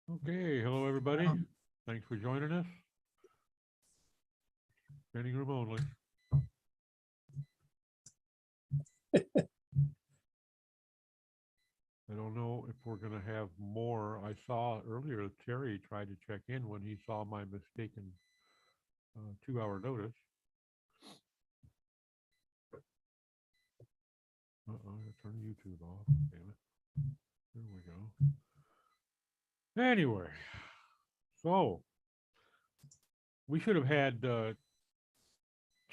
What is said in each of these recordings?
Okay, hello everybody. Thanks for joining us. Standing room only. I don't know if we're going to have more. I saw earlier Terry tried to check in when he saw my mistaken 2-hour notice. I turned YouTube off. Damn it. There we go. Anyway, so we should have had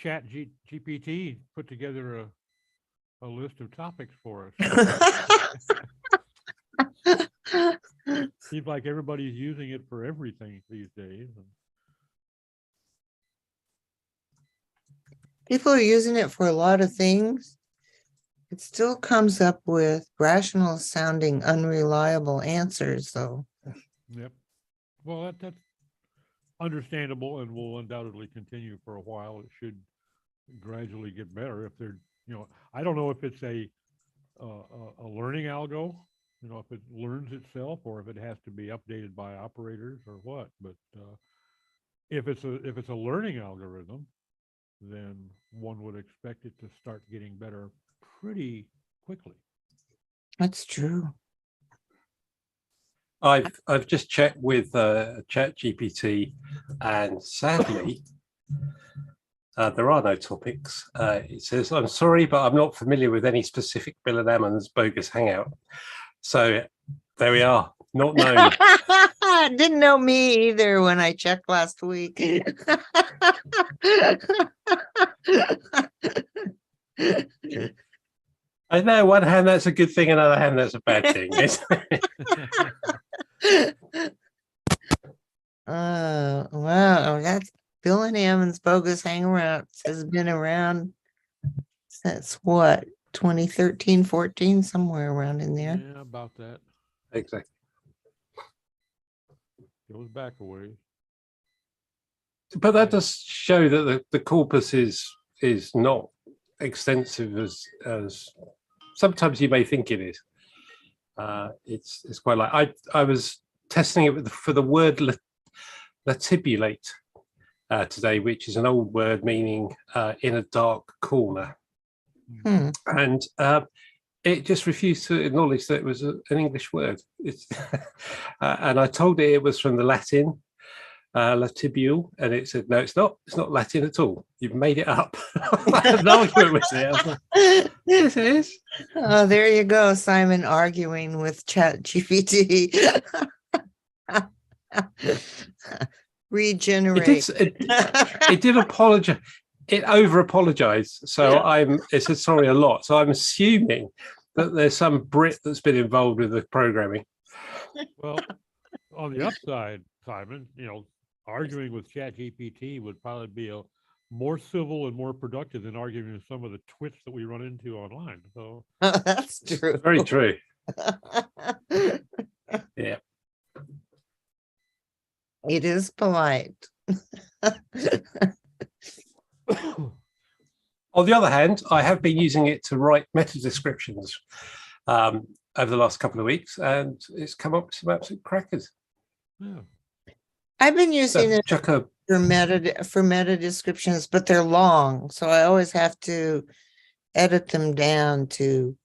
GPT put together a list of topics for us. Seems like everybody's using it for everything these days. People are using it for a lot of things. It still comes up with rational sounding, unreliable answers, though. Yep. Well, that's understandable and will undoubtedly continue for a while. It should gradually get better if they're, I don't know if it's a learning algo, if it learns itself or if it has to be updated by operators or what. But if it's a learning algorithm, then one would expect it to start getting better pretty quickly. That's true. I've just checked with ChatGPT, and sadly, there are no topics. It says, "I'm sorry, but I'm not familiar with any specific Bill and Ammon's Bogus Hangout." So there we are. Not known. Didn't know me either when I checked last week. I know, one hand that's a good thing, another hand that's a bad thing. Wow, that's Bill and Ammon's Bogus Hangout has been around since what, 2013, 14, somewhere around in there. Yeah, about that. Exactly. It was back a ways. But that does show that the corpus is not extensive as sometimes you may think it is. It's quite like I was testing it for the word latibulate today, which is an old word meaning in a dark corner. And it just refused to acknowledge that it was an English word. And I told it was from the Latin latibule, and it said no, it's not Latin at all, you've made it up. An argument with it. Like, yes, it is. Oh, there you go, Simon arguing with ChatGPT. Regenerate. It did apologize. It over apologized, so it said sorry a lot, so I'm assuming that there's some Brit that's been involved with the programming. Well, on the upside, Simon, arguing with ChatGPT would probably be more civil and more productive than arguing with some of the twits that we run into online. So that's true. Very true. Yeah. It is polite. On the other hand, I have been using it to write meta descriptions over the last couple of weeks, and it's come up with some absolute crackers. yeah. I've been using it Chuck a for meta descriptions, but they're long, so I always have to edit them down to.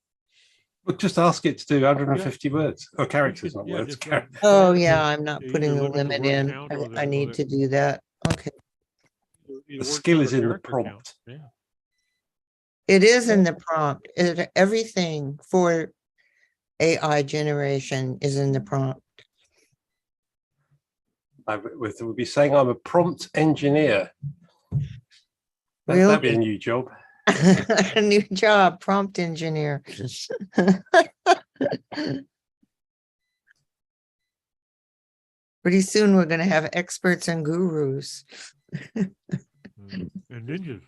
Well, just ask it to do 150 words or characters, not words. Oh yeah, I'm not Either putting a limit the limit word in. count or I the- need to do that. Okay. The skill is in the prompt. Yeah. It is in the prompt. Everything for AI generation is in the prompt. I would be saying I'm a prompt engineer. Really? That'd be a new job. A new job, prompt engineer. Pretty soon we're going to have experts and gurus. And ninjas.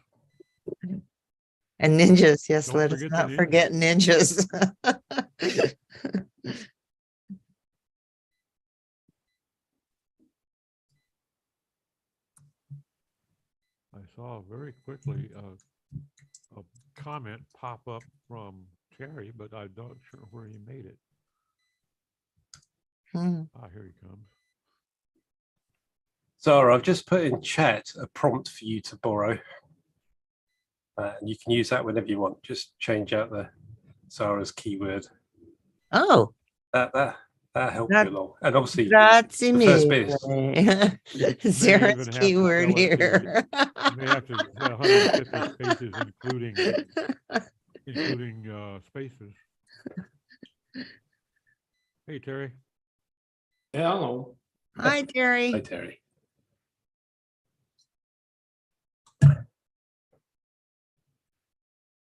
And ninjas, yes, Don't let us forget the not ninjas. forget ninjas. I saw very quickly a comment pop up from Terry, but I'm not sure where he made it. Hmm. Ah, here he comes. Zara, I've just put in chat a prompt for you to borrow. And you can use that whenever you want. Just change out the Zara's keyword. Oh, That helped That- you along. And obviously, grazie the first bit mille. is Sarah's even have to keyword tell it to- here. You may have to 150 spaces, including spaces. Hey, Terry. Hello. Hi, hi, Terry. Terry.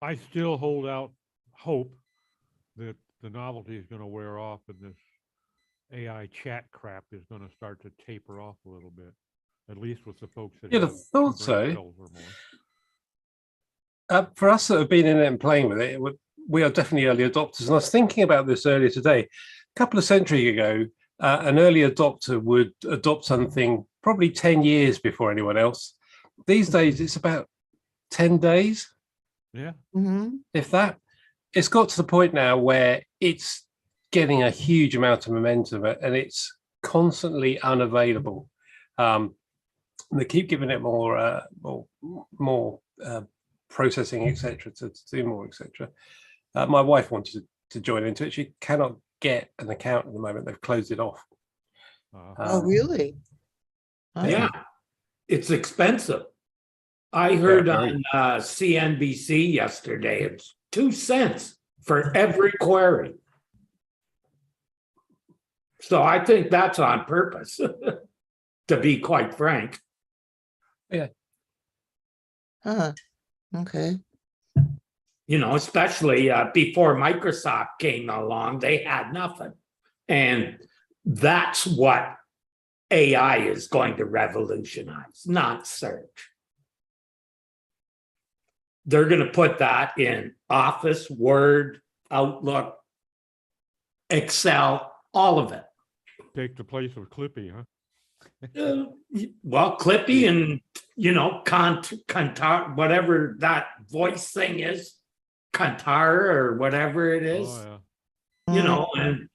I still hold out hope that the novelty is going to wear off and this AI chat crap is going to start to taper off a little bit, at least with the folks that You'd have have 2 thought brain so. cells or more. For us that have been in it and playing with it, we are definitely early adopters. And I was thinking about this earlier today. A couple of centuries ago, an early adopter would adopt something probably 10 years before anyone else. These days, it's about 10 days, Yeah. Hmm. if that. It's got to the point now where it's getting a huge amount of momentum and it's constantly unavailable. And they keep giving it more processing, etc., to do more, etc. My wife wanted to join into it. She cannot get an account at the moment. They've closed it off. Oh, really? Oh. Yeah, it's expensive. I heard very. on CNBC yesterday, it's 2 cents for every query. So I think that's on purpose, to be quite frank. Huh. Okay. You know, especially before Microsoft came along, they had nothing. And that's what AI is going to revolutionize, not search. They're going to put that in Office, Word, Outlook, Excel, all of it. Take the place of Clippy, huh? Well, Clippy and, you know, Kantar, whatever that voice thing is, Kantar or whatever it is, Oh, yeah. you know, and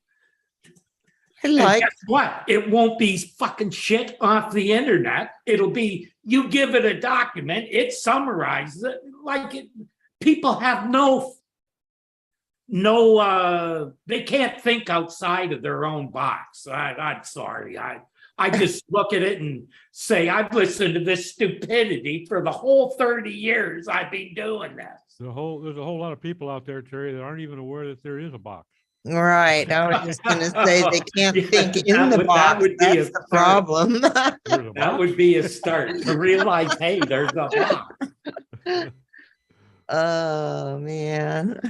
I like, guess what? It won't be fucking shit off the internet. It'll be, you give it a document, it summarizes it like it. People have they can't think outside of their own box. I'm sorry. I just look at it and say, I've listened to this stupidity for the whole 30 years I've been doing this. There's a whole lot of people out there, Terry, that aren't even aware that there is a box. right. I was just gonna say they can't Yeah, think in that the would- box. that would be That's a the start. problem. There's a That box. would be a start to realize, hey, there's a box. Oh, man.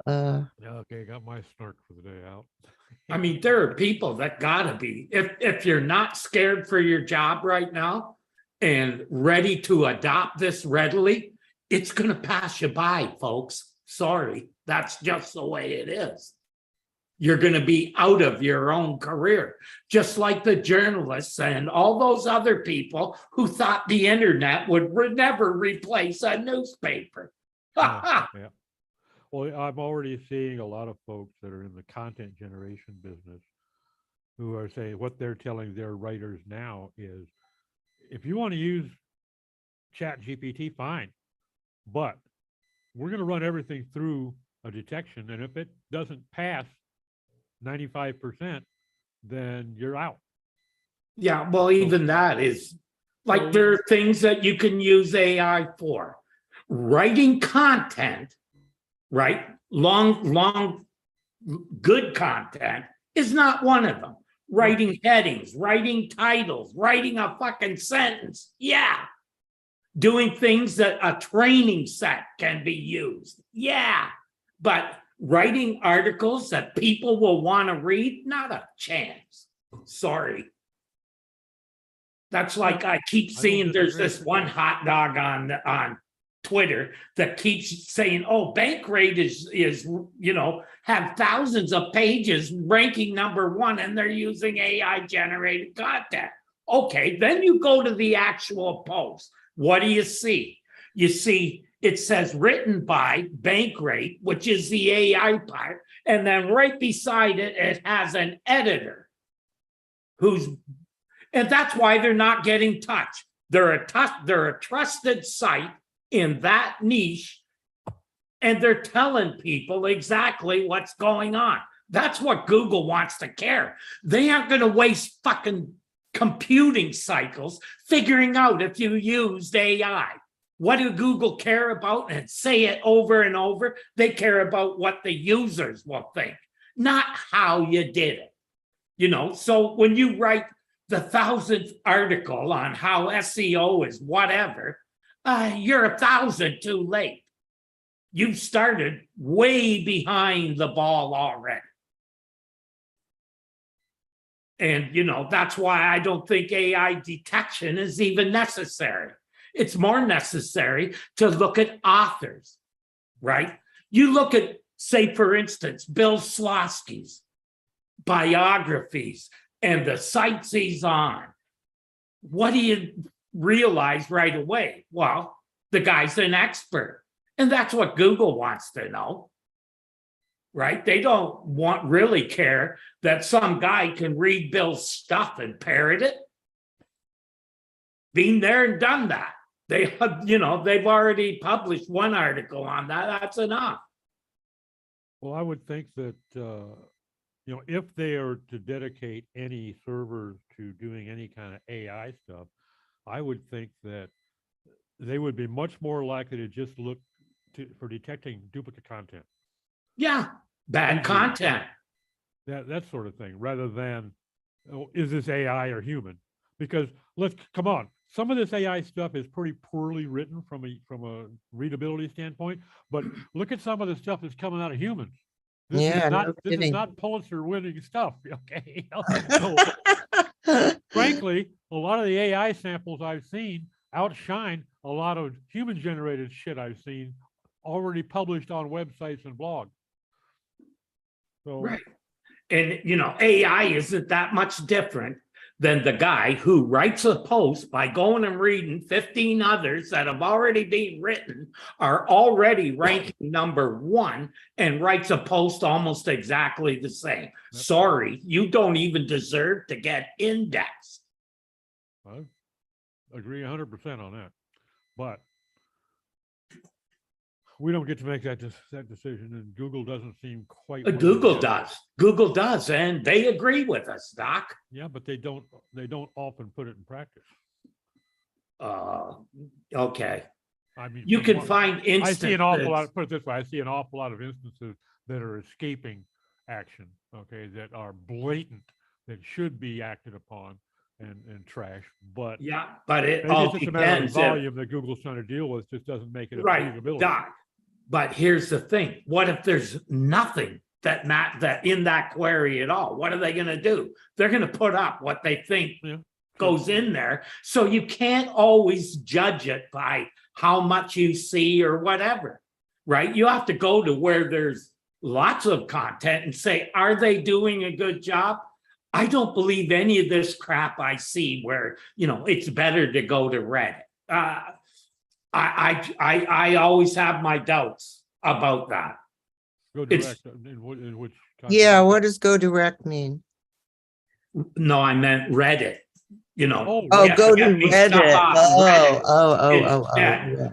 Yeah, okay, got my snark for the day out. I mean, there are people that gotta be, if you're not scared for your job right now and ready to adopt this readily, it's gonna pass you by, folks. Sorry, that's just the way it is. You're gonna be out of your own career, just like the journalists and all those other people who thought the internet would never replace a newspaper. Yeah. Well, I'm already seeing a lot of folks that are in the content generation business who are saying what they're telling their writers now is, if you want to use Chat GPT, fine, but we're going to run everything through a detection, and if it doesn't pass 95%, then you're out. Yeah, well, even that is like, there are things that you can use AI for. Writing content, right? Long, good content is not one of them. Writing headings, writing titles, writing a fucking sentence. Yeah. Doing things that a training set can be used. Yeah. But writing articles that people will want to read, not a chance. Sorry. That's like, I keep seeing there's disagree. this one hot dog on Twitter that keeps saying, oh, Bankrate is, you know, have thousands of pages ranking #1 and they're using AI generated content. Okay, then you go to the actual post. What do you see? You see it says written by Bankrate, which is the AI part. And then right beside it, it has an editor and that's why they're not getting touched. They're a trusted site in that niche, and they're telling people exactly what's going on. That's what Google wants to care. They aren't going to waste fucking computing cycles figuring out if you used AI. What do Google care about? And say it over and over. They care about what the users will think, not how you did it. You know, so when you write the 1,000th article on how SEO is whatever, you're 1,000 too late. You've started way behind the ball already. And, you know, that's why I don't think AI detection is even necessary. It's more necessary to look at authors, right? You look at, say, for instance, Bill Slosky's biographies and the sites he's on. What do you realize right away? Well, the guy's an expert. And that's what Google wants to know, right? They don't really care that some guy can read Bill's stuff and parrot it. Been there and done that. They, you know, they've already published one article on that. That's enough. Well, I would think that, you know, if they are to dedicate any servers to doing any kind of AI stuff, I would think that they would be much more likely to just look for detecting duplicate content. Yeah, bad content. That sort of thing, rather than, oh, is this AI or human? Because come on, some of this AI stuff is pretty poorly written from a readability standpoint, but look at some of the stuff that's coming out of humans. This is not Pulitzer winning stuff. Okay. So, frankly, a lot of the AI samples I've seen outshine a lot of human generated shit I've seen already published on websites and blogs. So, right. And, you know, AI isn't that much different than the guy who writes a post by going and reading 15 others that have already been written, are already ranking #1, and writes a post almost exactly the same. Sorry, you don't even deserve to get indexed. I agree 100% on that, but we don't get to make that decision, and Google doesn't seem quite. Google does, and they agree with us, Doc. Yeah, but they don't often put it in practice. Okay. I mean, you can find instances. I see an awful lot. Put it this way: I see an awful lot of instances that are escaping action. Okay, that are blatant, that should be acted upon and trash. But yeah, but it maybe all it's just a matter of depends. volume that Google's trying to deal with. Just doesn't make it Right, feasibility. Doc. But here's the thing: what if there's nothing that in that query at all? What are they going to do? They're going to put up what they think goes in there. So you can't always judge it by how much you see or whatever, right? You have to go to where there's lots of content and say, are they doing a good job? I don't believe any of this crap I see where, you know, it's better to go to Reddit. I always have my doubts about that. Go direct in which context? Yeah, what does go direct mean? No, I meant Reddit. You know, go to Reddit.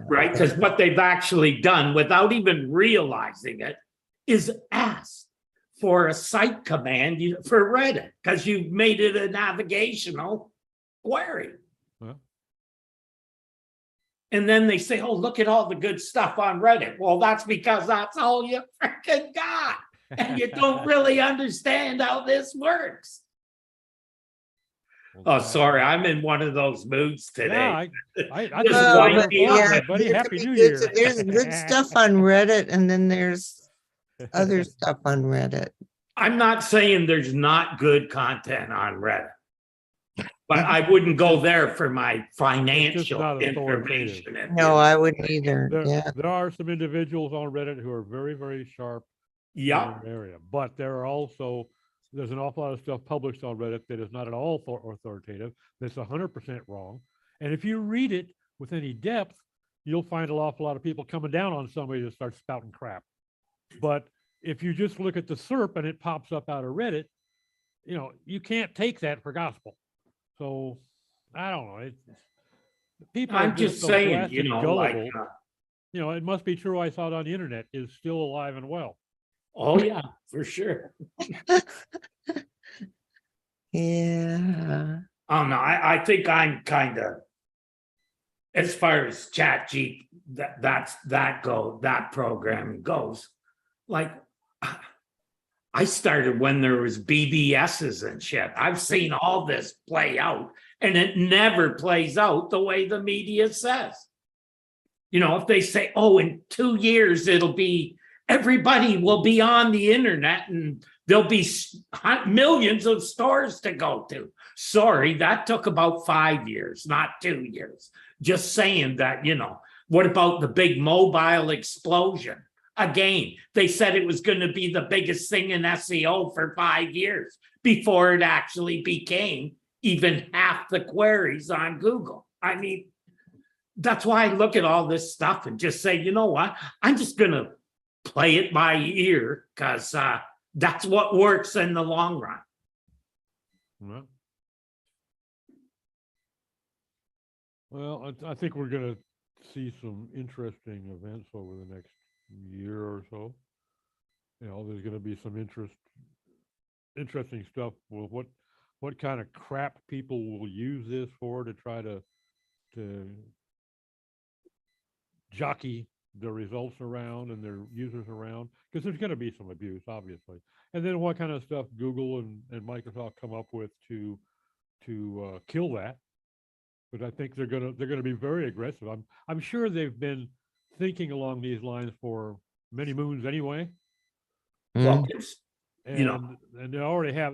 Right? Because what they've actually done without even realizing it is ask for a site command for Reddit, because you've made it a navigational query. And then they say, oh, look at all the good stuff on Reddit. Well, that's because that's all you freaking got. And you don't really understand how this works. Oh, sorry, I'm in one of those moods today. Yeah, buddy. Happy New Year. There's good stuff on Reddit, and then there's other stuff on Reddit. I'm not saying there's not good content on Reddit, but I wouldn't go there for my financial information. No, I wouldn't either. There are some individuals on Reddit who are very, very sharp in their area, but there's an awful lot of stuff published on Reddit that is not at all authoritative, that's 100% wrong. And if you read it with any depth, you'll find an awful lot of people coming down on somebody that starts spouting crap. But if you just look at the SERP and it pops up out of Reddit, you can't take that for gospel. So I don't know. People are I'm just so saying, blessed and like, gullible. It must be true. I saw it on the internet is still alive and well. oh yeah, for sure. Yeah. Oh no, I think I'm kind of, as far as that program goes, like I started when there was BBSs and shit. I've seen all this play out, and it never plays out the way the media says. If they say, oh, in 2 years, everybody will be on the internet and there'll be millions of stores to go to. Sorry, that took about 5 years, not 2 years. Just saying that, what about the big mobile explosion? Again, they said it was going to be the biggest thing in SEO for 5 years before it actually became even half the queries on Google. I mean, that's why I look at all this stuff and just say, you know what? I'm just going to play it by ear because that's what works in the long run. Well, I think we're going to see some interesting events over the next year or so. There's going to be some interesting stuff with what kind of crap people will use this for to try to jockey the results around and their users around, because there's going to be some abuse, obviously. And then what kind of stuff Google and Microsoft come up with to kill that. But I think they're gonna be very aggressive. I'm sure they've been thinking along these lines for many moons anyway. Well, And they always have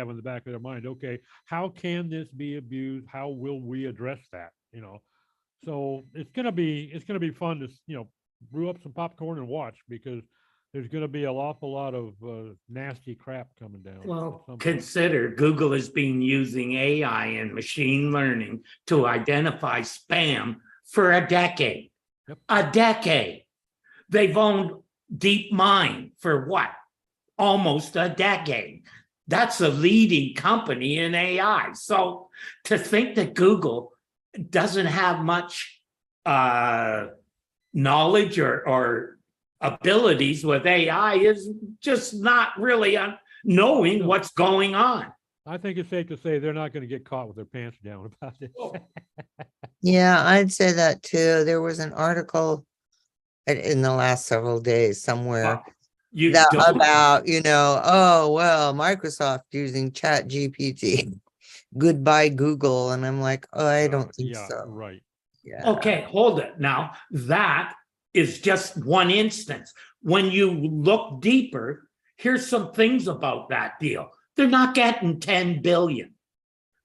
in the back of their mind, okay, how can this be abused? How will we address that? So it's gonna be fun to brew up some popcorn and watch, because there's gonna be an awful lot of nasty crap coming down. well, consider Google has been using AI and machine learning to identify spam for a decade. Yep. A decade. They've owned DeepMind for what? Almost a decade. That's a leading company in AI. So to think that Google doesn't have much knowledge or abilities with AI is just not really knowing what's going on. I think it's safe to say they're not going to get caught with their pants down about it. Yeah, I'd say that too. There was an article in the last several days somewhere about, oh, well, Microsoft using Chat GPT. Goodbye, Google. And I'm like, oh, I don't think so. Right. Yeah. Okay, hold it. Now, that is just one instance. When you look deeper, here's some things about that deal. They're not getting 10 billion.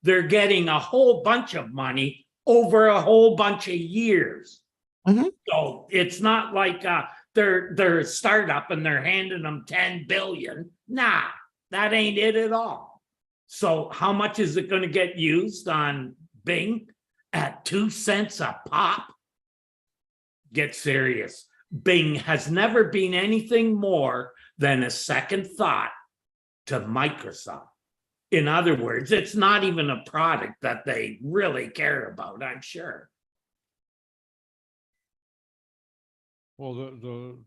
They're getting a whole bunch of money over a whole bunch of years. Mhm. So it's not like they're a startup and they're handing them 10 billion. Nah, that ain't it at all. So how much is it going to get used on Bing? At 2 cents a pop? Get serious. Bing has never been anything more than a second thought to Microsoft. In other words, it's not even a product that they really care about, I'm sure. Well, I don't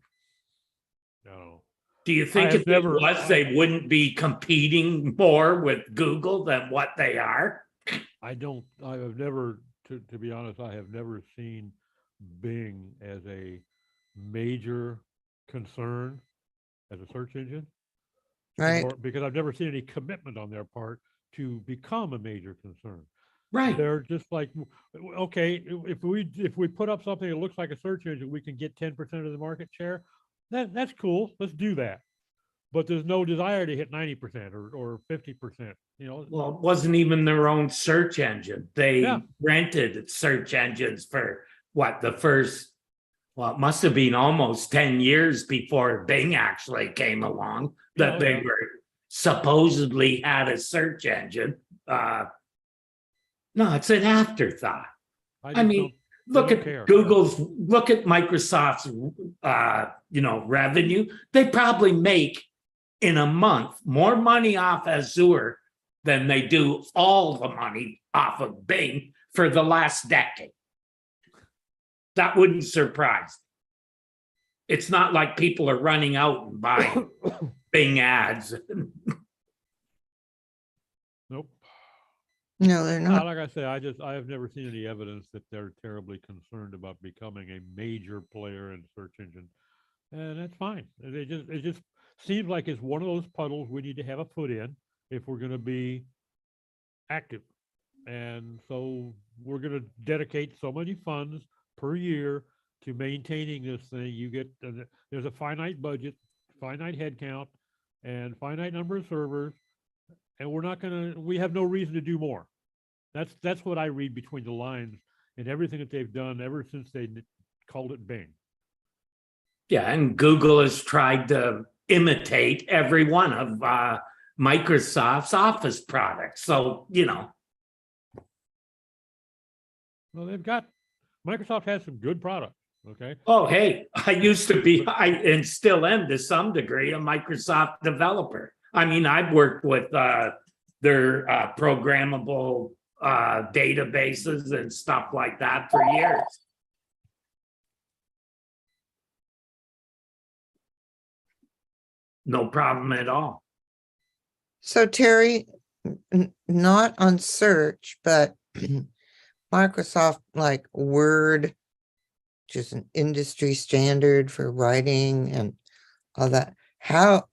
know. Do you think if it was, they wouldn't be competing more with Google than what they are? I've never, to be honest, I have never seen Bing as a major concern as a search engine. Right. Because I've never seen any commitment on their part to become a major concern. Right. They're just like, okay, if we put up something that looks like a search engine, we can get 10% of the market share. That's cool. Let's do that. But there's no desire to hit 90% or 50%. Well, it wasn't even their own search engine. They rented search engines for what, the first, well, it must have been almost 10 years before Bing actually came along, that they were supposedly had a search engine. No, it's an afterthought. I mean, Look don't at care. look at Microsoft's, revenue. They probably make in a month more money off Azure than they do all the money off of Bing for the last decade. That wouldn't surprise me. It's not like people are running out and buying Bing ads. Nope. No, they're not. Like I say, I have never seen any evidence that they're terribly concerned about becoming a major player in search engine, and that's fine. It just seems like it's one of those puddles we need to have a foot in if we're going to be active, and so we're going to dedicate so many funds per year to maintaining this thing. You get there's a finite budget, finite head count, and finite number of servers, and we have no reason to do more. That's what I read between the lines and everything that they've done ever since they called it Bing. Yeah, and Google has tried to imitate every one of Microsoft's Office products. So, Well, Microsoft has some good products. Okay. Oh, hey, I used to be, and still am to some degree, a Microsoft developer. I mean, I've worked with their programmable databases and stuff like that for years. No problem at all. So Terry, not on search, but Microsoft like Word, just an industry standard for writing and all that. How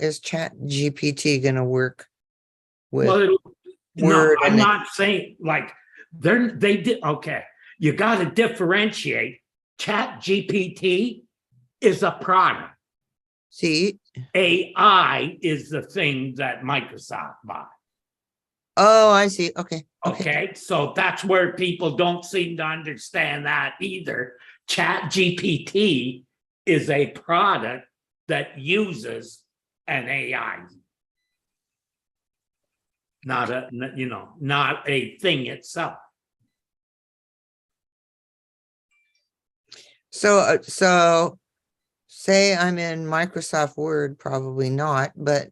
is Chat GPT going to work with Word? No, I'm not saying like they did. Okay, you got to differentiate. Chat GPT is a product. See, AI is the thing that Microsoft bought. oh, I see. Okay. Okay, so that's where people don't seem to understand that either. Chat GPT is a product that uses an AI, not a thing itself. So say I'm in Microsoft Word, probably not, but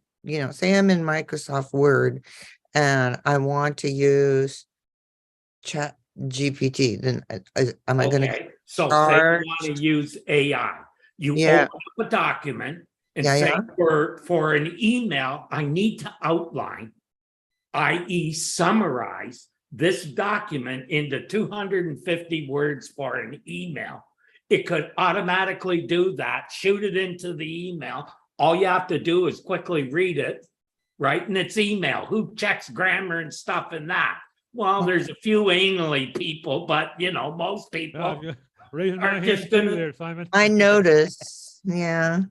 say I'm in Microsoft Word and I want to use Chat GPT, then am I going to so say you want to use AI, you open up a document and say for an email, I need to outline, i.e. summarize this document into 250 words for an email. It could automatically do that, shoot it into the email. All you have to do is quickly read it, right? And it's email. Who checks grammar and stuff in that? Well, there's a few anally people, but most people raising my are hand just too gonna. there, Simon. I noticed. Yeah.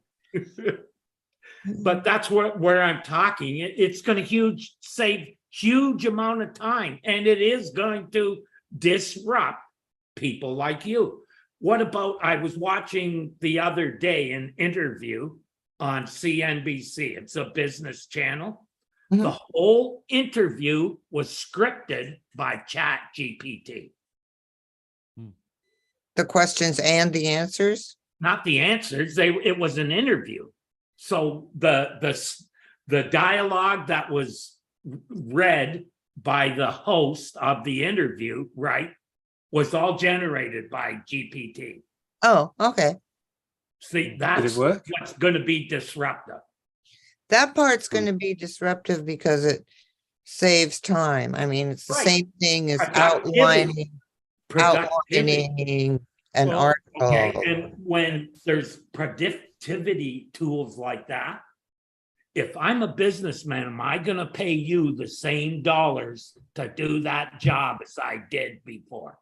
But that's where I'm talking. It's going to save huge amount of time, and it is going to disrupt people like you. What about, I was watching the other day an interview on CNBC. It's a business channel. Mm-hmm. The whole interview was scripted by Chat GPT. The questions and the answers? Not the answers. It was an interview. So the dialogue that was read by the host of the interview, right, was all generated by GPT. Oh, okay. See, that's what's going to be disruptive. That part's going to be disruptive because it saves time. I mean, it's the same thing as outlining an article. Okay, and when there's productivity tools like that, if I'm a businessman, am I going to pay you the same dollars to do that job as I did before?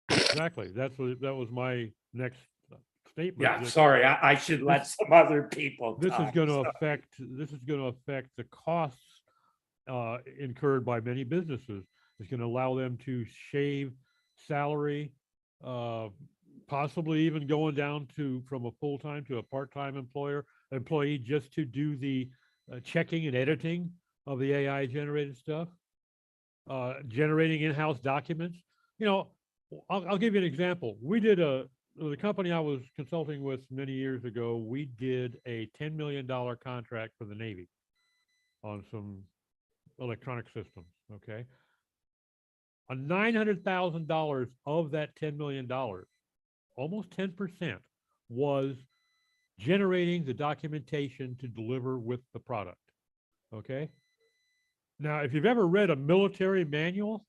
Exactly. That was my next statement. Yeah, sorry, I should let some other people. This is going to affect the costs incurred by many businesses. It's going to allow them to shave salary, possibly even going down from a full-time to a part-time employee just to do the checking and editing of the AI generated stuff, generating in-house documents. I'll give you an example. The company I was consulting with many years ago, we did a $10 million contract for the Navy on some electronic systems, okay? On $900,000 of that $10 million, almost 10% was generating the documentation to deliver with the product, okay? Now, if you've ever read a military manual,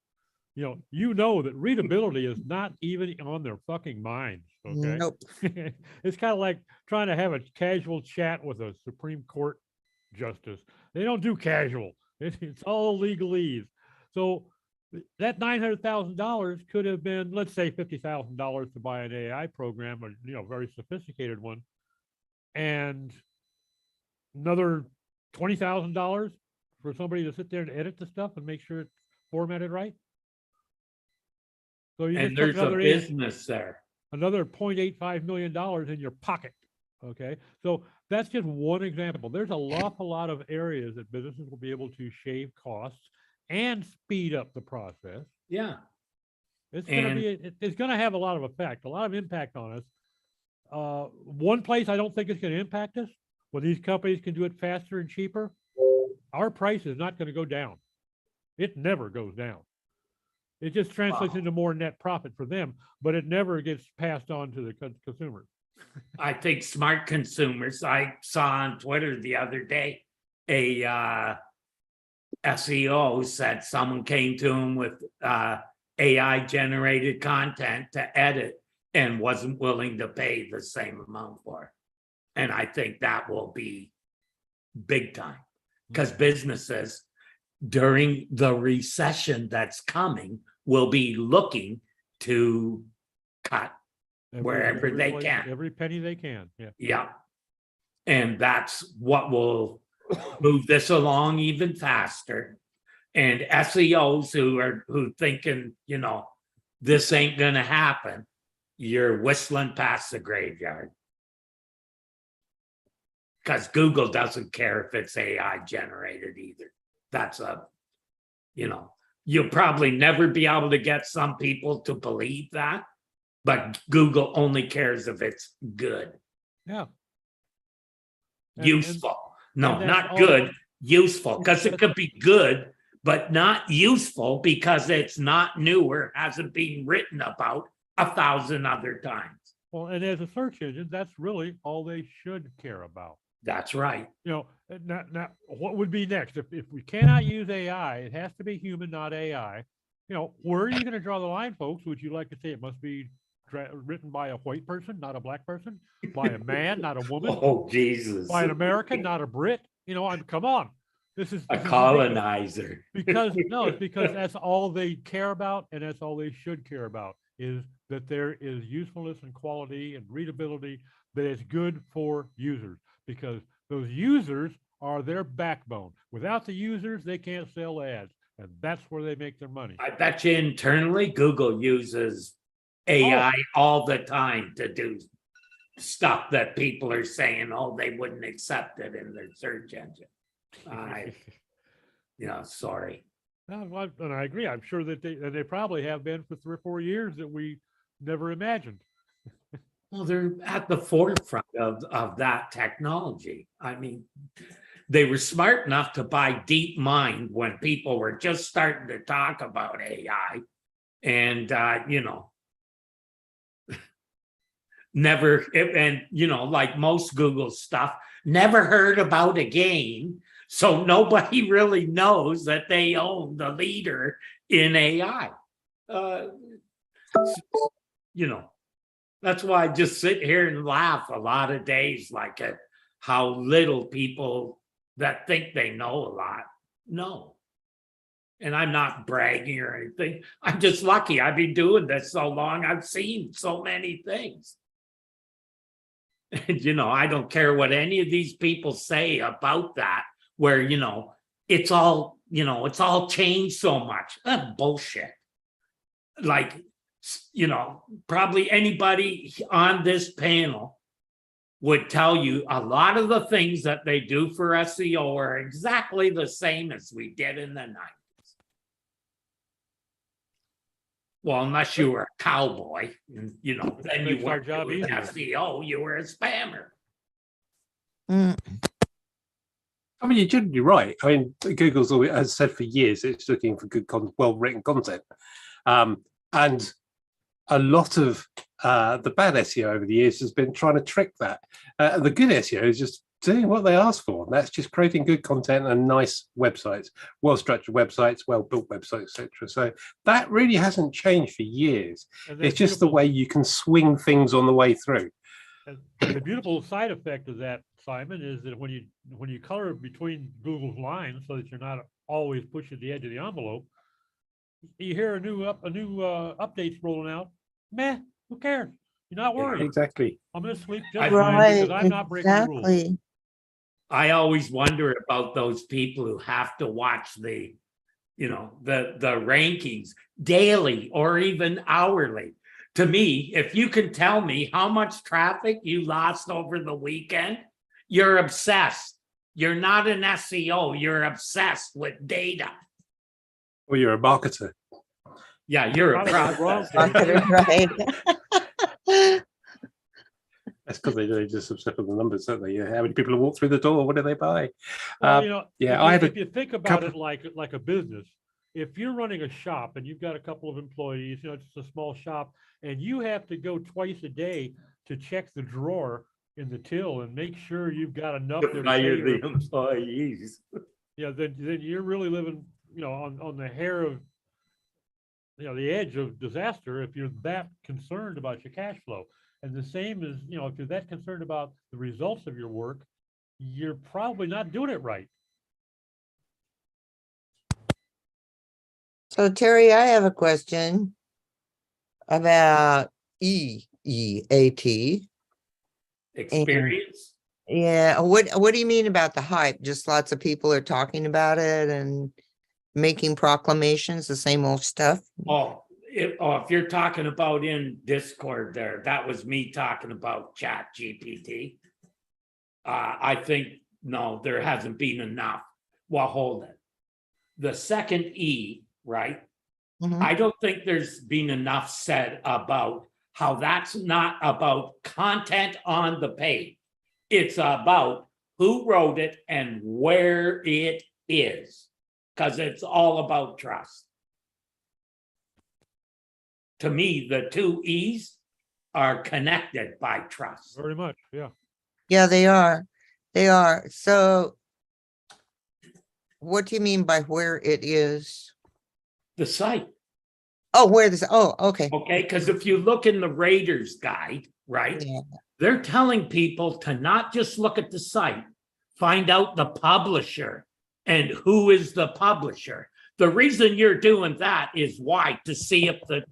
you know that readability is not even on their fucking minds, okay? Nope. It's kind of like trying to have a casual chat with a Supreme Court justice. They don't do casual. It's all legalese. So that $900,000 could have been, let's say, $50,000 to buy an AI program, or very sophisticated one, and another $20,000 for somebody to sit there and edit the stuff and make sure it's formatted right. So you And just took there's a another business there. another $0.85 million in your pocket. Okay, so that's just one example. There's a lot of areas that businesses will be able to shave costs and speed up the process. Yeah. It's going to And- be, it's going to have a lot of effect, a lot of impact on us. One place I don't think it's going to impact us, when these companies can do it faster and cheaper, our price is not going to go down. It never goes down. It just translates Wow. into more net profit for them, but it never gets passed on to the consumer. I think smart consumers, I saw on Twitter the other day, a SEO said someone came to him with AI generated content to edit and wasn't willing to pay the same amount for it. And I think that will be big time, because businesses during the recession that's coming will be looking to cut. Wherever they place, can. every penny they can. Yeah. Yeah. And that's what will move this along even faster. And SEOs who thinking, this ain't gonna happen, you're whistling past the graveyard. Because Google doesn't care if it's AI generated either. That's you'll probably never be able to get some people to believe that, but Google only cares if it's good. Yeah. Useful. No, and that's not all- good, useful, because it could be good, but not useful because it's not new or hasn't been written about 1,000 other times. Well, and as a search engine, that's really all they should care about. That's right. Now, what would be next? If we cannot use AI, it has to be human, not AI. Where are you going to draw the line, folks? Would you like to say it must be written by a white person, not a black person, by a man, not a woman, Oh, Jesus. by an American, not a Brit? Come on. This is A ridiculous. colonizer. It's because that's all they care about, and that's all they should care about, is that there is usefulness and quality and readability that is good for users, because those users are their backbone. Without the users, they can't sell ads, and that's where they make their money. I bet you internally Google uses AI all the time to do stuff that people are saying, they wouldn't accept it in their search engine. Sorry. No, and I agree. I'm sure that they probably have been for 3 or 4 years that we never imagined. Well, they're at the forefront of that technology. I mean, they were smart enough to buy DeepMind when people were just starting to talk about AI. And, like most Google stuff, never heard about again. So nobody really knows that they own the leader in AI. That's why I just sit here and laugh a lot of days, like at how little people that think they know a lot know. And I'm not bragging or anything. I'm just lucky. I've been doing this so long. I've seen so many things. And, I don't care what any of these people say about that, where, it's all changed so much. That's bullshit. Like, probably anybody on this panel would tell you a lot of the things that they do for SEO are exactly the same as we did in the 90s. Well, unless you were a cowboy, you know, then you Makes our weren't job doing easier. SEO, you were a spammer. Mm, I mean, you're generally right. I mean, Google's always has said for years it's looking for good, well-written content, and a lot of the bad SEO over the years has been trying to trick that. The good SEO is just doing what they ask for. And that's just creating good content and nice websites, well-structured websites, well-built websites, etc. So that really hasn't changed for years. And then It's just the beautiful- way you can swing things on the way through. And the beautiful side effect of that, Simon, is that when you color between Google's lines so that you're not always pushing the edge of the envelope, you hear a new updates rolling out. Meh, who cares? You're not worried. Exactly. I'm gonna sleep I- just fine right, because I'm not breaking the rules. exactly. I always wonder about those people who have to watch the rankings daily or even hourly. To me, if you can tell me how much traffic you lost over the weekend, you're obsessed. You're not an SEO, you're obsessed with data. Or you're a marketer. Yeah, you're a Probably wrong. process. Right. That's because they just obsess with the numbers, don't they? Yeah, how many people have walked through the door? What do they buy? Well, yeah, if you think about it like a business, if you're running a shop and you've got a couple of employees, it's a small shop, and you have to go twice a day to check the drawer in the till and make sure you've got enough there to pay Fire your- the employees. then you're really living, on the hair of, the edge of disaster if you're that concerned about your cash flow. And the same is, if you're that concerned about the results of your work, you're probably not doing it right. So Terry, I have a question about EEAT. Experience. Yeah, what do you mean about the hype? Just lots of people are talking about it and making proclamations, the same old stuff? If you're talking about in Discord there, that was me talking about Chat GPT. I think, no, there hasn't been enough. Well, hold it. The second E, right? Mhm. I don't think there's been enough said about how that's not about content on the page. It's about who wrote it and where it is, because it's all about trust. To me, the two E's are connected by trust. Very much, yeah. Yeah, they are. They are. So what do you mean by where it is? The site, Oh, okay. okay? Because if you look in the Raiders guide, right, Yeah. they're telling people to not just look at the site, find out the publisher and who is the publisher. The reason you're doing that is why? To see if the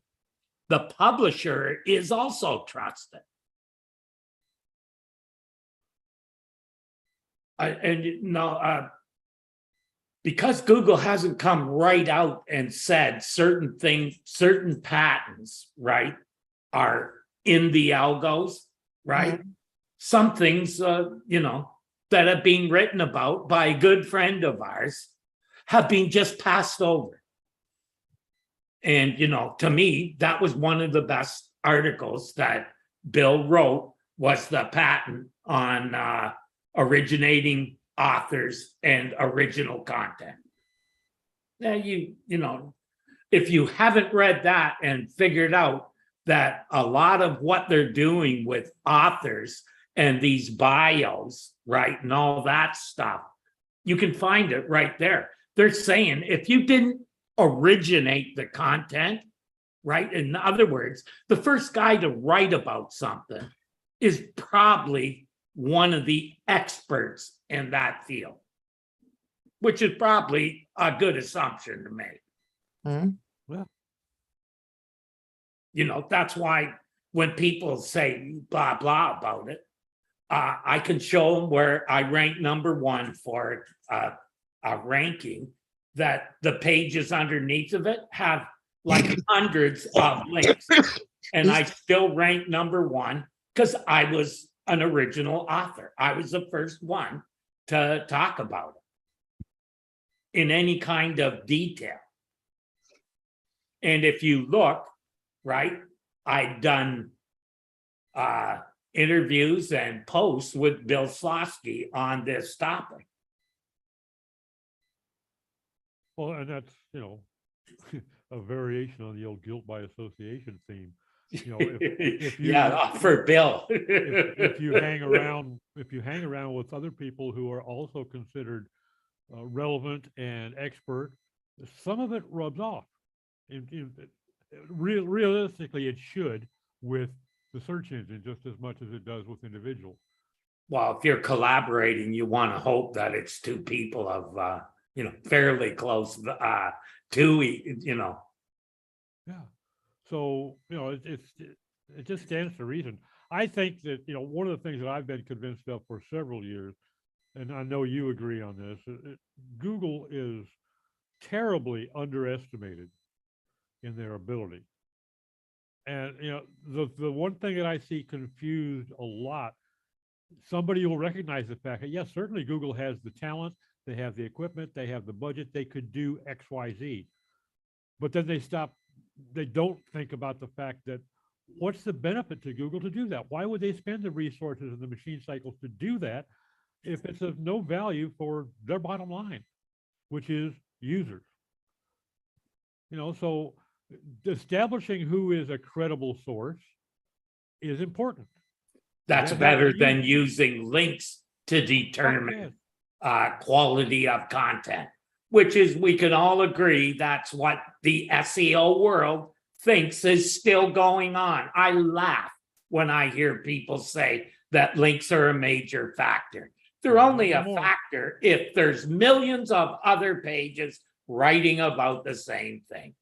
publisher is also trusted. Because Google hasn't come right out and said certain things, certain patents, right, are in the algos, right? Some things, that have been written about by a good friend of ours have been just passed over. And, to me, that was one of the best articles that Bill wrote, was the patent on originating authors and original content. Now, if you haven't read that and figured out that a lot of what they're doing with authors and these bios, right, and all that stuff, you can find it right there. They're saying if you didn't originate the content, right? In other words, the first guy to write about something is probably one of the experts in that field, which is probably a good assumption to make. Mhm. That's why when people say blah, blah about it, I can show them where I rank number one for a ranking that the pages underneath of it have like hundreds of links. And I still rank number one because I was an original author. I was the first one to talk about it in any kind of detail. And if you look right? I've done interviews and posts with Bill Slosky on this topic. Well, and that's, a variation on the old guilt by association theme. If you, Yeah, for Bill. if you hang around with other people who are also considered relevant and expert, some of it rubs off. Realistically, it should with the search engine just as much as it does with individuals. Well, if you're collaborating, you want to hope that it's two people of fairly close to Yeah. So, it just stands to reason. I think that, one of the things that I've been convinced of for several years, and I know you agree on this, Google is terribly underestimated in their ability. And, the one thing that I see confused a lot, somebody will recognize the fact that, yes, certainly Google has the talent, they have the equipment, they have the budget, they could do X, Y, Z. But then they don't think about the fact that what's the benefit to Google to do that? Why would they spend the resources and the machine cycles to do that if it's of no value for their bottom line, which is users? So establishing who is a credible source is important. That's better than using links to determine quality of content, which is, we can all agree, that's what the SEO world thinks is still going on. I laugh when I hear people say that links are a major factor. They're only a factor if there's millions of other pages writing about the same thing.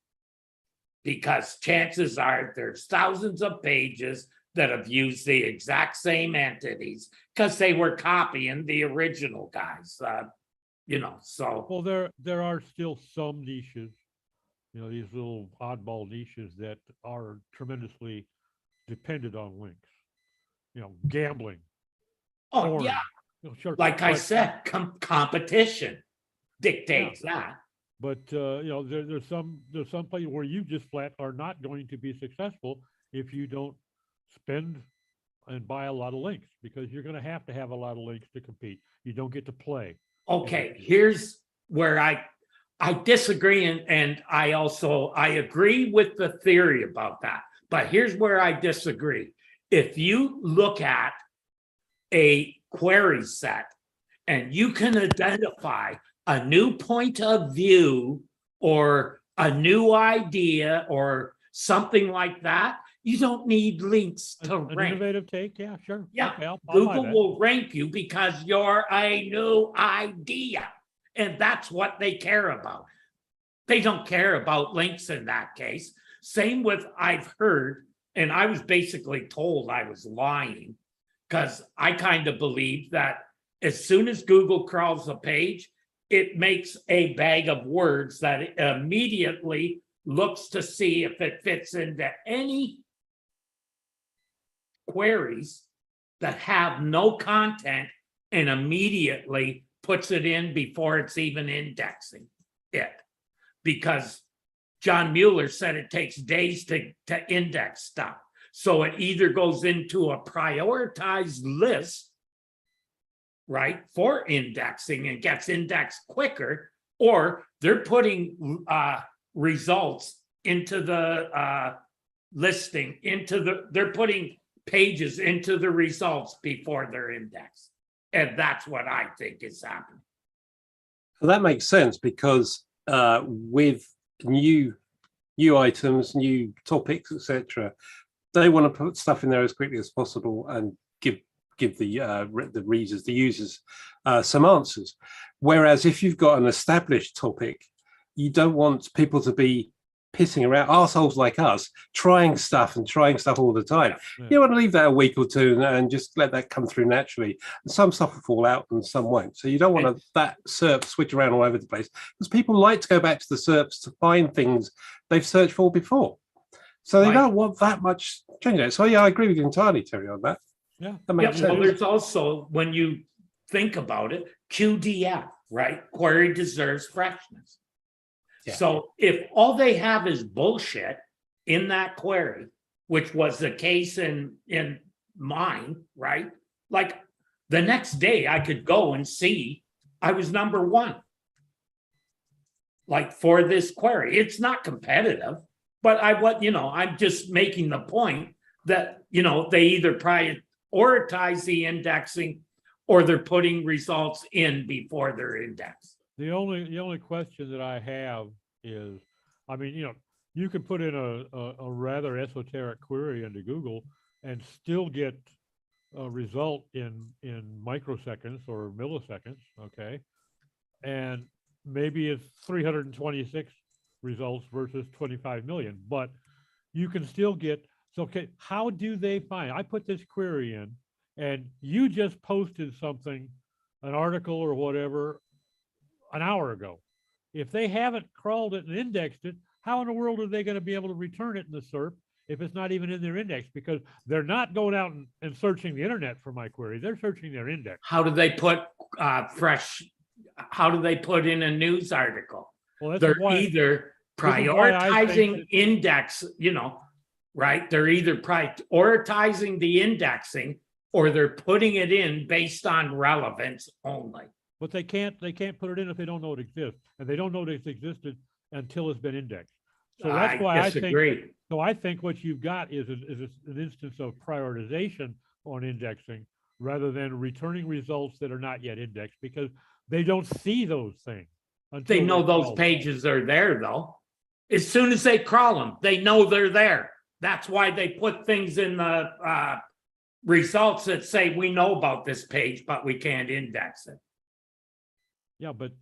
Because chances are there's thousands of pages that have used the exact same entities because they were copying the original guys. So. Well, there are still some niches, these little oddball niches that are tremendously dependent on links. Gambling. Oh, porn, yeah. Sure. Like I said, competition dictates that. But there's some places where you just flat are not going to be successful if you don't spend and buy a lot of links, because you're going to have a lot of links to compete. You don't get to play. Okay, here's where I disagree, and I agree with the theory about that. But here's where I disagree. If you look at a query set and you can identify a new point of view or a new idea or something like that, you don't need links to An rank. innovative take, yeah, sure. Yeah, Okay, I'll buy Google that. will rank you because you're a new idea, and that's what they care about. They don't care about links in that case. Same with, I've heard, and I was basically told I was lying, because I kind of believe that as soon as Google crawls a page, it makes a bag of words that it immediately looks to see if it fits into any queries that have no content, and immediately puts it in before it's even indexing it. Because John Mueller said it takes days to index stuff. So it either goes into a prioritized list, right, for indexing and gets indexed quicker, or they're putting results into the listing, they're putting pages into the results before they're indexed. And that's what I think is happening. So that makes sense, because with new items, new topics, etc., they want to put stuff in there as quickly as possible and give the readers, the users, some answers. Whereas if you've got an established topic, you don't want people to be pissing around, arseholes like us, trying stuff all the time. Yeah. You want to leave that a week or two and just let that come through naturally. And some stuff will fall out and some won't. So you don't want that SERP switch around all over the place, because people like to go back to the SERPs to find things they've searched for before. So they don't want that much change. So yeah, I agree with you entirely, Terry, on that. Yeah, that makes sense. Well, there's also, when you think about it, QDF, right? Query deserves freshness. Yeah. So if all they have is bullshit, in that query, which was the case in mine, right? Like the next day I could go and see I was number one. Like for this query, it's not competitive, but I'm just making the point that, they either prioritize the indexing or they're putting results in before they're indexed. The only question that I have is, I mean, you could put in a rather esoteric query into Google and still get a result in microseconds or milliseconds, okay? And maybe it's 326 results versus 25 million, but you can still get, so okay, how do they find? I put this query in and you just posted something, an article or whatever, an hour ago. If they haven't crawled it and indexed it, how in the world are they going to be able to return it in the SERP if it's not even in their index? Because they're not going out and searching the internet for my query. They're searching their index. How do they put how do they put in a news article? Well, They're either prioritizing index, right? They're either prioritizing the indexing or they're putting it in based on relevance only. But they can't put it in if they don't know it exists, and they don't know it existed until it's been indexed. So that's why I think. So I think what you've got is an instance of prioritization on indexing rather than returning results that are not yet indexed, because they don't see those things. They know those pages are there though. As soon as they crawl them, they know they're there. That's why they put things in the results that say we know about this page, but we can't index it. Yeah, but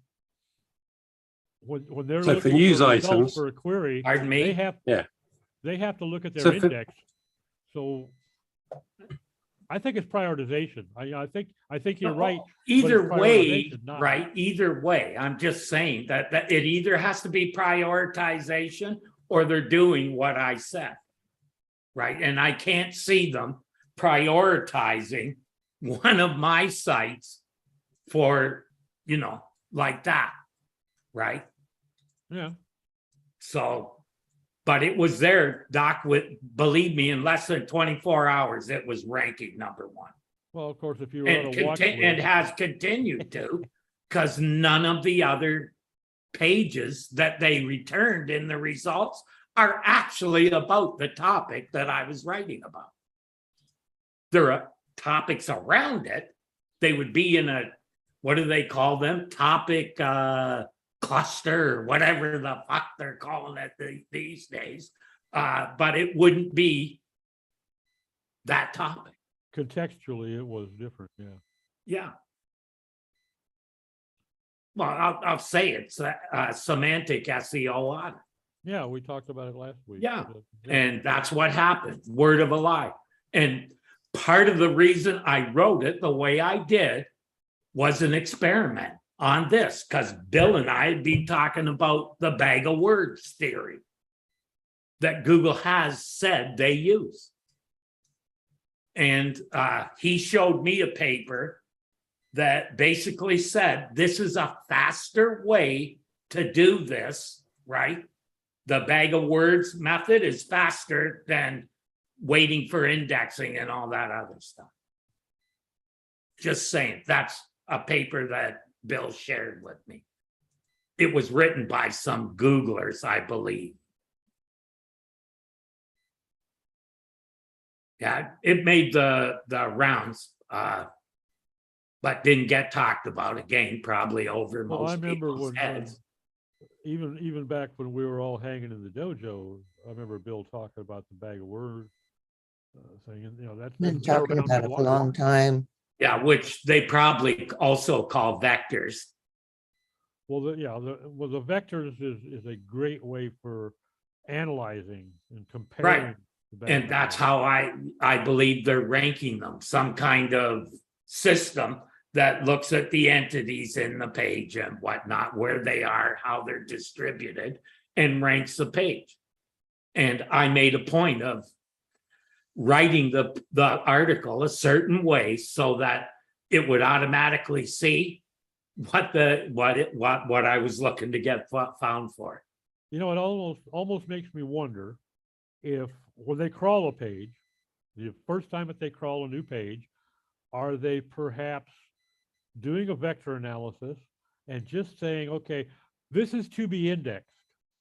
when they're So looking for news results items, for a query, pardon me? they have to look at their So for- index. So I think it's prioritization. I think you're right. Either but it's way, prioritization, not- right? Either way, I'm just saying that it either has to be prioritization or they're doing what I said, right? And I can't see them prioritizing one of my sites for, like that, right? Yeah. So, but it was there, Doc, believe me, in less than 24 hours, it was ranking number one. Well, of course, if you were on a watch And list, has continued to, because none of the other pages that they returned in the results are actually about the topic that I was writing about. There are topics around it. They would be in a, what do they call them? Topic cluster, or whatever the fuck they're calling it these days. But it wouldn't be that topic. contextually, it was different. Yeah. Yeah. Well, I'll say it's semantic SEO audit. Yeah, we talked about it last week. Yeah. And that's what happened. Word of a lie. And part of the reason I wrote it the way I did was an experiment on this, because Bill and I had been talking about the bag of words theory that Google has said they use. And he showed me a paper that basically said this is a faster way to do this, right? The bag of words method is faster than waiting for indexing and all that other stuff. Just saying, that's a paper that Bill shared with me. It was written by some Googlers, I believe. Yeah, it made the rounds, but didn't get talked about again, probably over Well, I most remember people's when heads. even back when we were all hanging in the dojo, I remember Bill talking about the bag of words thing, and that's Been never talking been about it for a long time. Yeah, which they probably also call vectors. Well, the vectors is a great way for analyzing and comparing. Right. the bag And of that's words. how I believe they're ranking them, some kind of system that looks at the entities in the page and whatnot, where they are, how they're distributed, and ranks the page. And I made a point of writing the article a certain way so that it would automatically see what I was looking to get found for. It almost makes me wonder if when they crawl a page, the first time that they crawl a new page, are they perhaps doing a vector analysis and just saying, okay, this is to be indexed.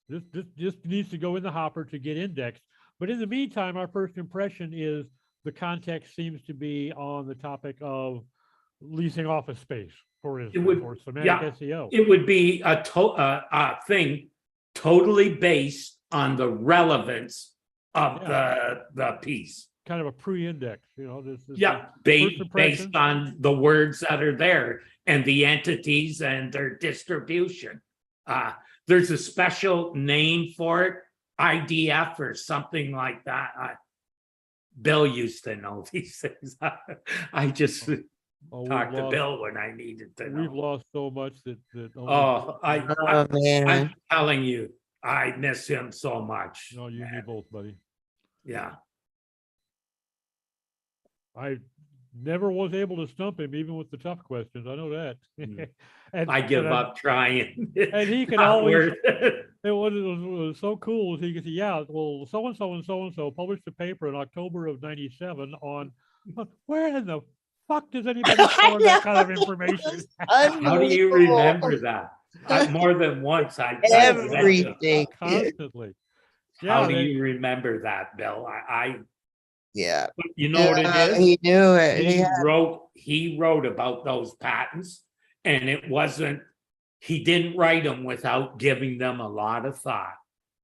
This just needs to go in the hopper to get indexed. But in the meantime, our first impression is the context seems to be on the topic of leasing office space, for instance, would- or semantic yeah. SEO. It would be a thing totally based on the relevance of the piece. Kind of a pre-index, you know, this is Yeah, first based impression. on the words that are there and the entities and their distribution. There's a special name for it, IDF or something like that. Bill used to know these things. I just Oh, we've talked to lost- Bill when I needed to We've know. lost so much that Oh, Oh, man. I'm telling you, I miss him so much. no, you and me both, buddy. Yeah. I never was able to stump him, even with the tough questions. I know that. And I give and up trying. and he could Not always. worth it. It was so cool. He could say, yeah, well, so and so and so and so published a paper in October of '97 on where in the fuck does anybody store that kind of information? How do you remember that? More than once I Everything. Constantly. How Yeah, do they- you remember that, Bill? Yeah. You know what it is? He knew it. He wrote about those patents, and he didn't write them without giving them a lot of thought.